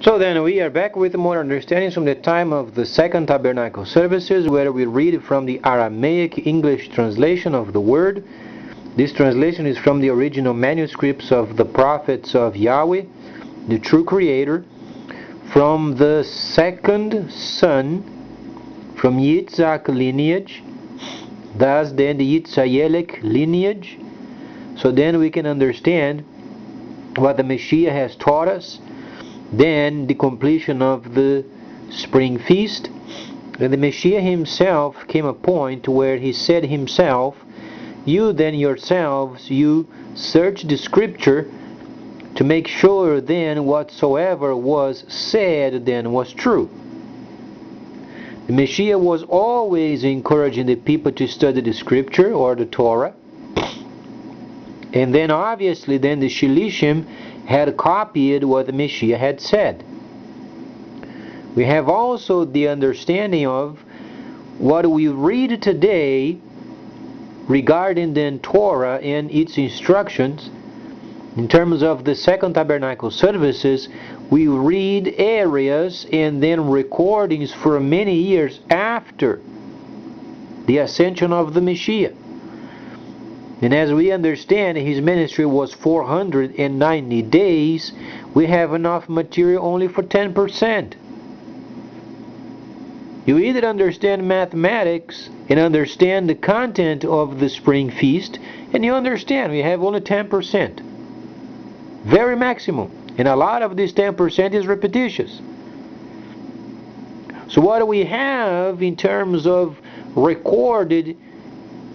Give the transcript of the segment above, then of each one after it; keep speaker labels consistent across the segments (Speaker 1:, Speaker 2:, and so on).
Speaker 1: So then we are back with more understandings from the time of the Second Tabernacle services, where we read from the Aramaic English translation of the Word. This translation is from the original manuscripts of the prophets of Yahweh, the true Creator, from the second son from Yitzhak lineage, thus then the Yitzhayelic lineage. So then we can understand what the Mashiyach has taught us. Then the completion of the spring feast, and the Mashiyach himself came a point where he said himself, you then yourselves, you search the scripture to make sure then whatsoever was said then was true. The Mashiyach was always encouraging the people to study the scripture or the Torah, and then obviously then the Shilishim had copied what the Mashiyach had said. We have also the understanding of what we read today regarding the Torah and its instructions. In terms of the Second Tabernacle services, we read areas and then recordings for many years after the ascension of the Mashiyach. And as we understand, his ministry was 490 days. We have enough material only for 10%. You either understand mathematics and understand the content of the spring feast, and you understand we have only 10%. Very maximum. And a lot of this 10% is repetitious. So what do we have in terms of recorded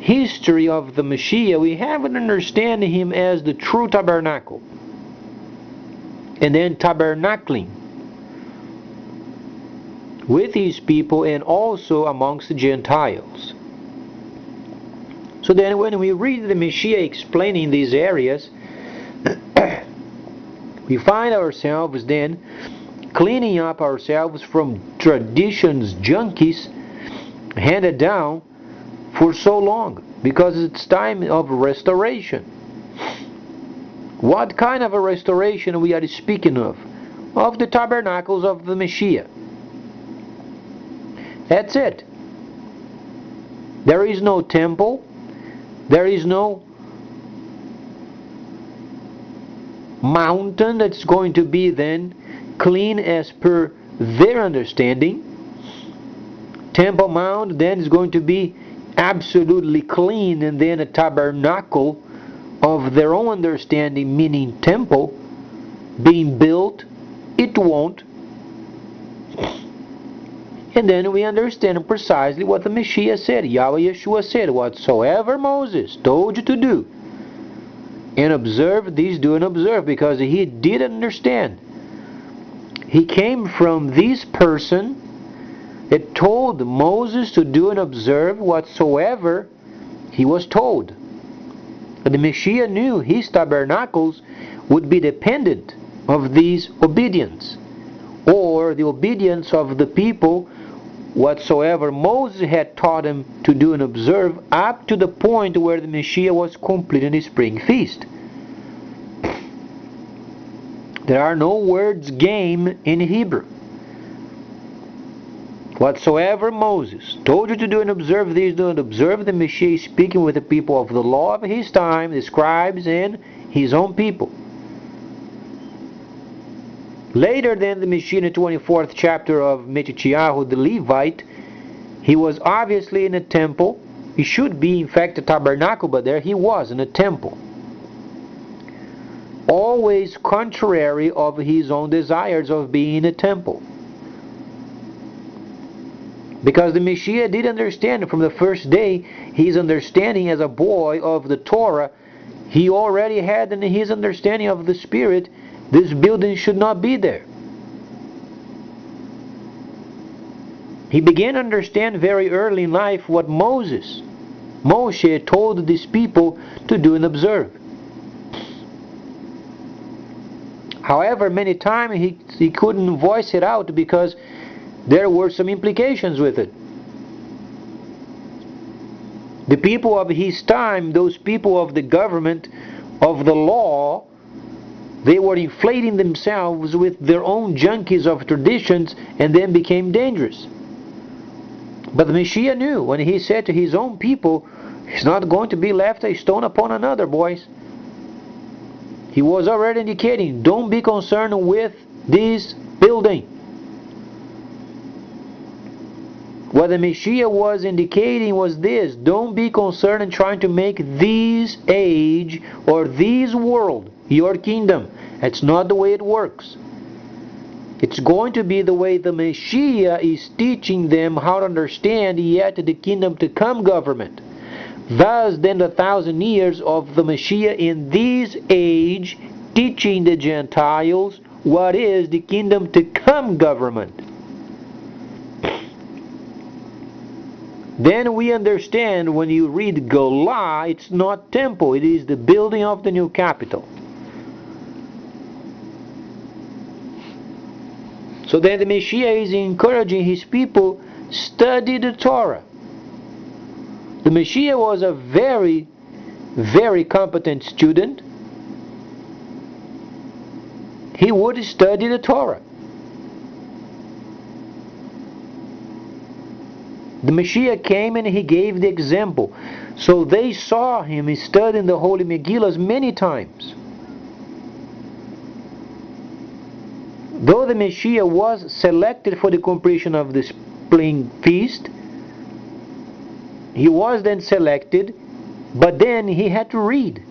Speaker 1: history of the Mashiyach? We have an understanding him as the true tabernacle, and then tabernacling with his people and also amongst the Gentiles. So then when we read the Mashiyach explaining these areas, we find ourselves then cleaning up ourselves from traditions junkies handed down for so long, because it's time of restoration. What kind of a restoration we are speaking of? Of the tabernacles of the Mashiyach. That's it. There is no temple. There is no mountain that's going to be then clean as per their understanding. Temple Mount then is going to be absolutely clean, and then a tabernacle of their own understanding, meaning temple, being built, it won't. And then we understand precisely what the Mashiyach said. Yahweh Yeshua said, whatsoever Moses told you to do and observe, these do and observe, because he did understand. He came from this person that told Moses to do and observe whatsoever he was told. And the Mashiyach knew his tabernacles would be dependent of these obedience, or the obedience of the people whatsoever Moses had taught him to do and observe, up to the point where the Mashiyach was completing the spring feast. There are no words game in Hebrew. Whatsoever Moses told you to do and observe these, do and observe. The Mashiyach speaking with the people of the law of his time, the scribes and his own people. Later then, the Mashiyach in the 24th chapter of Mashiyach, the Levite, he was obviously in a temple. He should be in fact a tabernacle, but there he was in a temple. Always contrary of his own desires of being in a temple. Because the Mashiyach did understand from the first day, his understanding as a boy of the Torah, he already had in his understanding of the Spirit, this building should not be there. He began to understand very early in life what Moshe told these people to do and observe. However, many times he couldn't voice it out because there were some implications with it. The people of his time, those people of the government, of the law, They were inflating themselves with their own junkies of traditions and then became dangerous. But the Messiah knew when he said to his own people, "It's not going to be left a stone upon another, boys." He was already indicating, don't be concerned with this building. What the Messiah was indicating was this: don't be concerned in trying to make this age or this world your kingdom. That's not the way it works. It's going to be the way the Messiah is teaching them how to understand yet the kingdom to come government. Thus then the 1,000 years of the Messiah in this age teaching the Gentiles what is the kingdom to come government. Then we understand when you read Golah, it's not temple, it is the building of the new capital. So then the Messiah is encouraging his people, study the Torah. The Messiah was a very, very competent student. He would study the Torah. The Messiah came and he gave the example. So they saw him studying the Holy Megillas many times. Though the Messiah was selected for the completion of the spring feast, he was then selected, but then he had to read.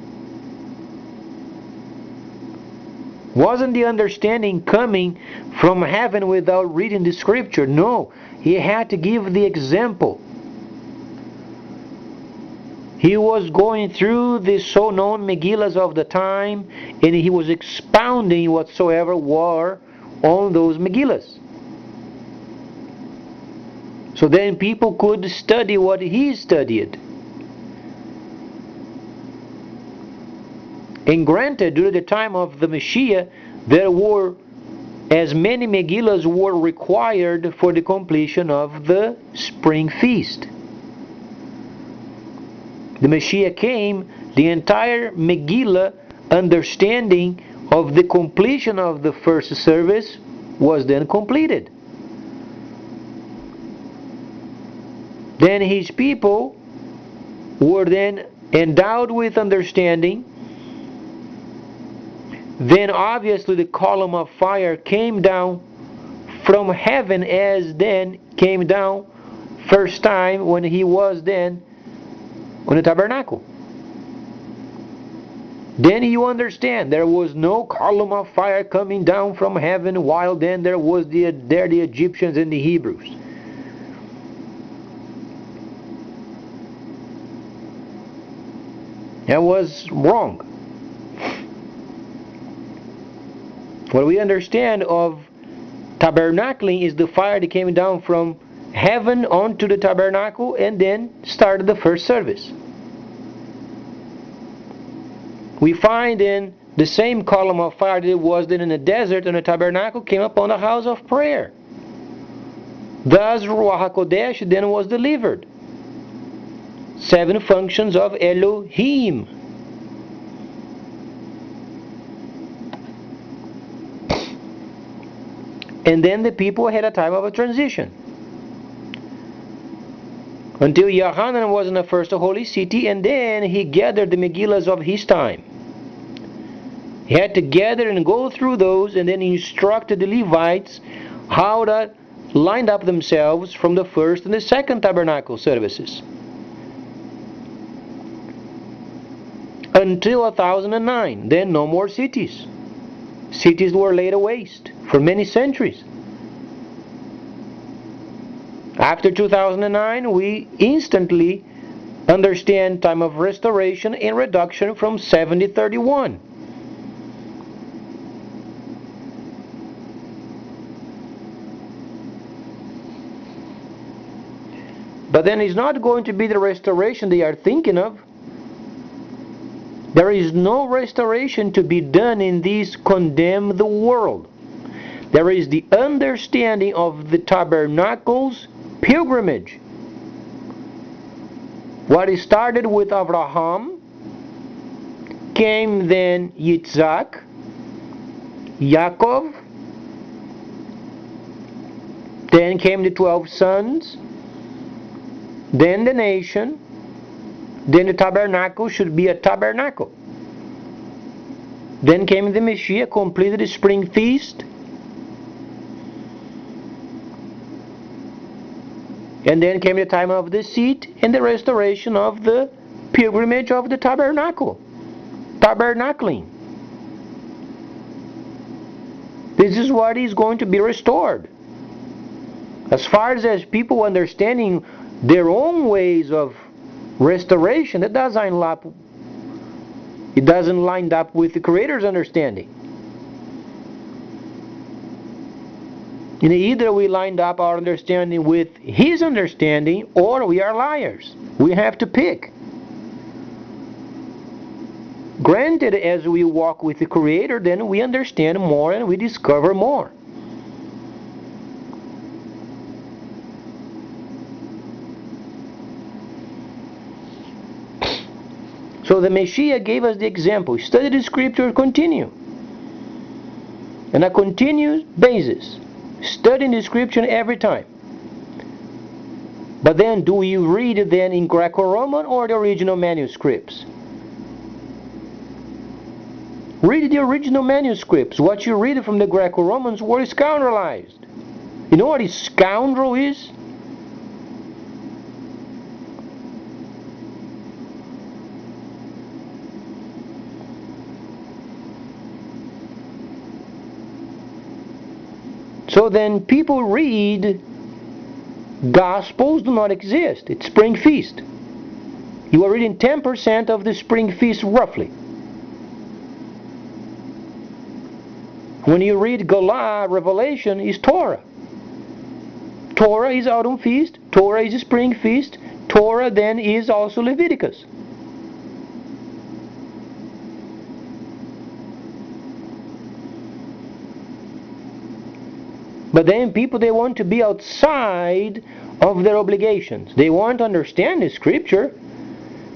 Speaker 1: Wasn't the understanding coming from heaven without reading the scripture? No, he had to give the example. He was going through the so-known Megillas of the time, and he was expounding whatsoever were on those Megillas. So then people could study what he studied. And granted, during the time of the Messiah, there were as many Megillas were required for the completion of the spring feast. The Messiah came, the entire Megillah understanding of the completion of the first service was then completed. Then his people were then endowed with understanding. Then obviously the column of fire came down from heaven, as then came down first time when he was then on the tabernacle. Then you understand there was no column of fire coming down from heaven, while then there was the Egyptians and the Hebrews. That was wrong. What we understand of tabernacling is the fire that came down from heaven onto the tabernacle and then started the first service. We find in the same column of fire that was then in the desert and the tabernacle came upon the house of prayer. Thus Ruach HaKodesh then was delivered. 7 functions of Elohim. And then the people had a time of a transition. Until Yohanan was in the first holy city, and then he gathered the Megillas of his time. He had to gather and go through those and then instructed the Levites how to line up themselves from the first and the second tabernacle services. Until 1009, then no more cities. Cities were laid waste for many centuries. After 2009, we instantly understand time of restoration and reduction from 7031. But then it's not going to be the restoration they are thinking of. There is no restoration to be done in this condemned world. There is the understanding of the tabernacle's pilgrimage. What started with Abraham came then Yitzhak, Yaakov, then came the 12 sons, then the nation, then the tabernacle should be a tabernacle. Then came the Mashiyach, completed the spring feast, and then came the time of the seat and the restoration of the pilgrimage of the tabernacle, tabernacling. This is what is going to be restored. As far as people understanding their own ways of restoration, it doesn't line up with the Creator's understanding. And either we lined up our understanding with His understanding, or we are liars. We have to pick. Granted, as we walk with the Creator, then we understand more and we discover more. So the Mashiyach gave us the example. Study the scripture, continue. On a continuous basis. Studying the scripture every time. But then, do you read it then in Greco-Roman or the original manuscripts? Read the original manuscripts. What you read from the Greco-Romans were scoundrelized. You know what a scoundrel is? So then people read, Gospels do not exist. It's Spring Feast. You are reading 10% of the Spring Feast roughly. When you read Galah, Revelation is Torah. Torah is Autumn Feast. Torah is Spring Feast. Torah then is also Leviticus. But then people, they want to be outside of their obligations. They want to understand the scripture,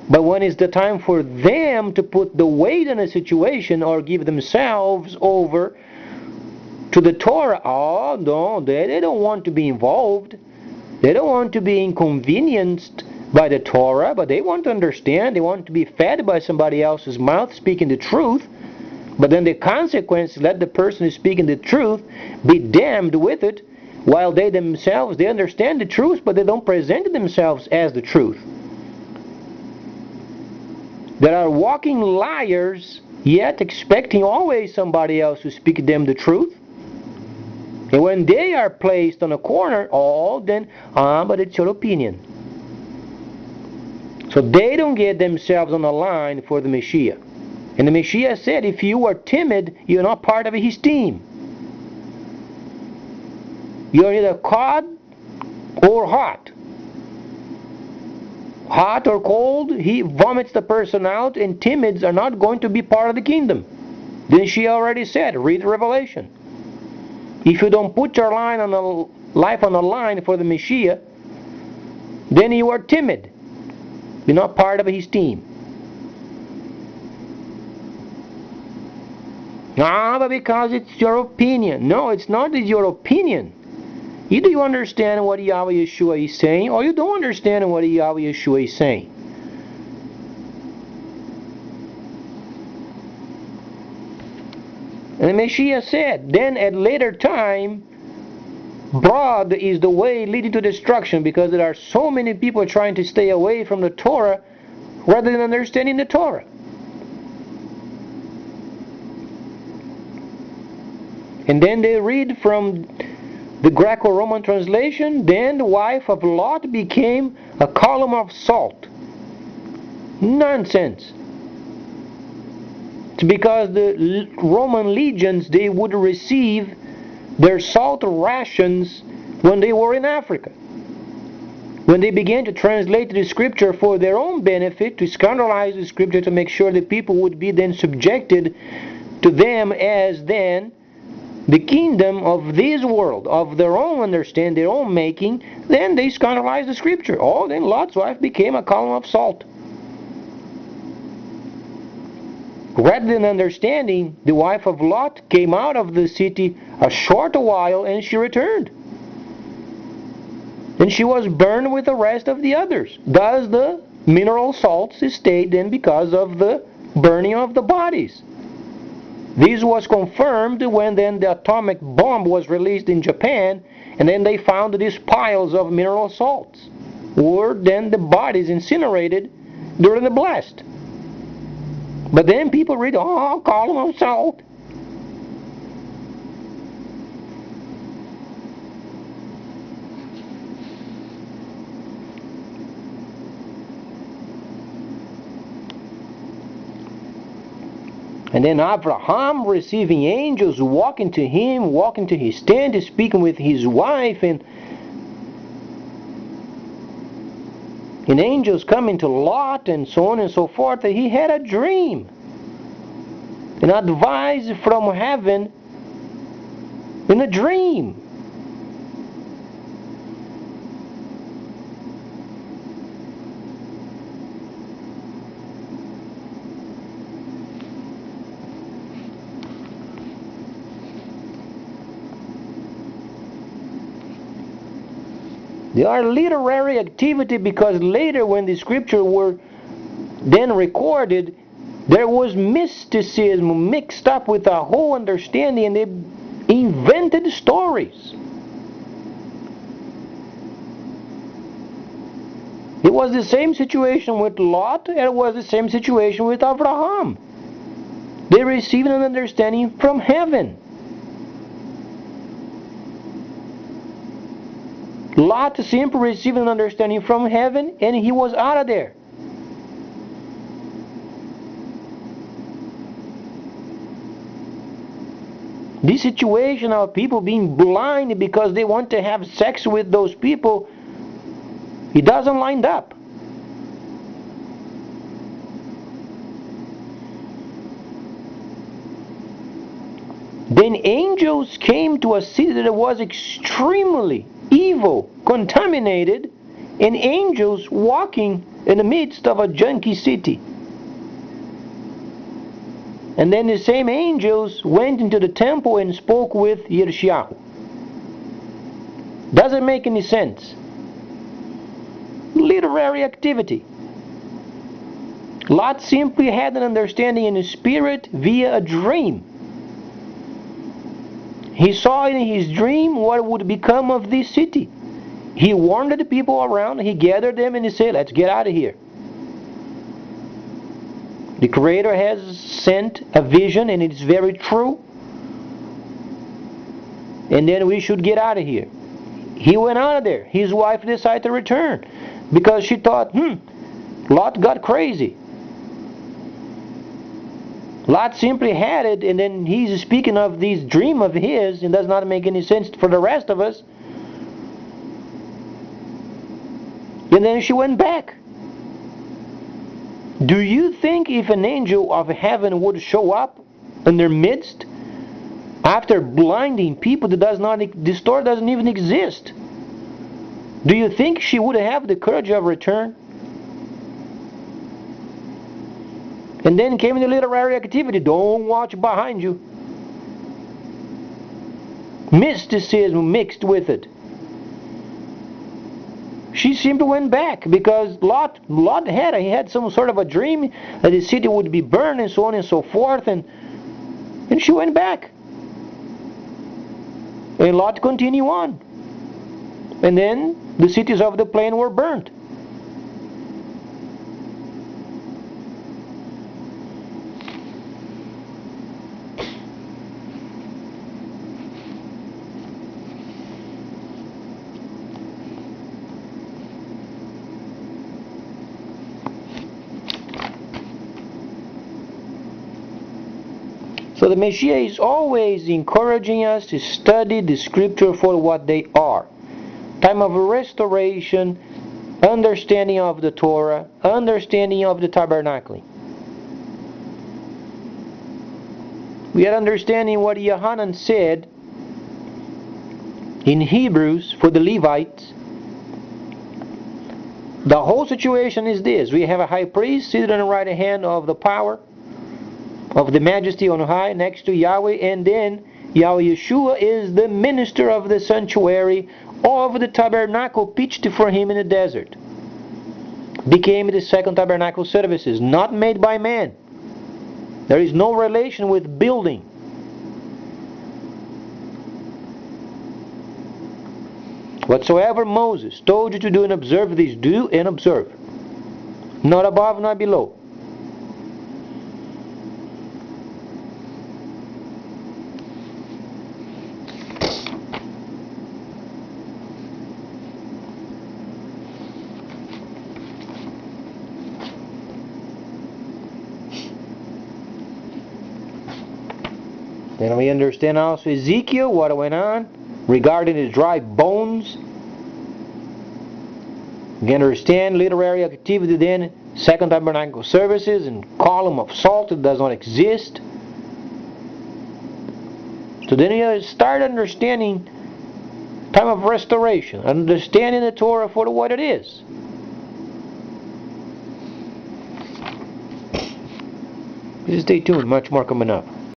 Speaker 1: but when it's the time for them to put the weight in a situation or give themselves over to the Torah, oh no, they don't want to be involved. They don't want to be inconvenienced by the Torah, but they want to understand. They want to be fed by somebody else's mouth speaking the truth. But then the consequence, let the person who is speaking the truth be damned with it, while they themselves, they understand the truth, but they don't present themselves as the truth. There are walking liars, yet expecting always somebody else to speak them the truth. And when they are placed on a corner, but it's your opinion. So they don't get themselves on the line for the Mashiyach. And the Mashiyach said, if you are timid, you're not part of His team. You're either cold or hot. Hot or cold, He vomits the person out, and timids are not going to be part of the kingdom. Then she already said, read Revelation. If you don't put your life on the line for the Mashiyach, then you are timid. You're not part of His team. But because it's your opinion. No, it's not your opinion. Either you understand what Yahweh Yeshua is saying, or you don't understand what Yahweh Yeshua is saying. And the Mashiyach said, then at later time, broad is the way leading to destruction, because there are so many people trying to stay away from the Torah rather than understanding the Torah. And then they read from the Greco-Roman translation, then the wife of Lot became a column of salt. Nonsense. It's because the Roman legions, they would receive their salt rations when they were in Africa. When they began to translate the scripture for their own benefit, to scandalize the scripture, to make sure that people would be then subjected to them as then the kingdom of this world, of their own understanding, their own making, then they scandalized the scripture. Oh, then Lot's wife became a column of salt. Rather than understanding, the wife of Lot came out of the city a short while and she returned. And she was burned with the rest of the others. Thus the mineral salts stayed then because of the burning of the bodies. This was confirmed when then the atomic bomb was released in Japan, and then they found these piles of mineral salts, or then the bodies incinerated during the blast. But then people read, oh, column of salt. And then Abraham receiving angels walking to him, walking to his tent, speaking with his wife, and angels coming to Lot, and so on and so forth. He had a dream, an advice from heaven in a dream. They are literary activity because later when the scriptures were then recorded, there was mysticism mixed up with a whole understanding, and they invented stories. It was the same situation with Lot, and it was the same situation with Abraham. They received an understanding from heaven. Lot simply received an understanding from heaven, and he was out of there. This situation of people being blind because they want to have sex with those people, it doesn't line up. Then angels came to a city that was extremely evil, contaminated, and angels walking in the midst of a junky city. And then the same angels went into the temple and spoke with Mashiyach. Doesn't make any sense. Literary activity. Lot simply had an understanding in his spirit via a dream. He saw in his dream what would become of this city. He warned the people around, he gathered them, and he said, let's get out of here. The Creator has sent a vision, and it's very true. And then we should get out of here. He went out of there. His wife decided to return because she thought, Lot got crazy. Lot simply had it, and then he's speaking of this dream of his, and does not make any sense for the rest of us. And then she went back. Do you think if an angel of heaven would show up in their midst after blinding people that this story doesn't even exist? Do you think she would have the courage of return? And then came the literary activity. Don't watch behind you. Mysticism mixed with it. She simply went back because Lot had some sort of a dream that the city would be burned and so on and so forth, and she went back. And Lot continued on. And then the cities of the plain were burnt. So the Mashiyach is always encouraging us to study the scripture for what they are. Time of restoration, understanding of the Torah, understanding of the tabernacle. We are understanding what Yohanan said in Hebrews for the Levites. The whole situation is this. We have a high priest seated on the right hand of the power, of the majesty on high next to Yahweh, and then Yahweh Yeshua is the minister of the sanctuary of the tabernacle pitched for him in the desert. Became the second tabernacle services, not made by man. There is no relation with building. Whatsoever Moses told you to do and observe this, do and observe. Not above, not below. Then we understand also Ezekiel, what went on regarding his dry bones. We understand literary activity then, second tabernacle services and column of salt, it does not exist. So then you start understanding time of restoration, understanding the Torah for what it is. Just stay tuned, much more coming up.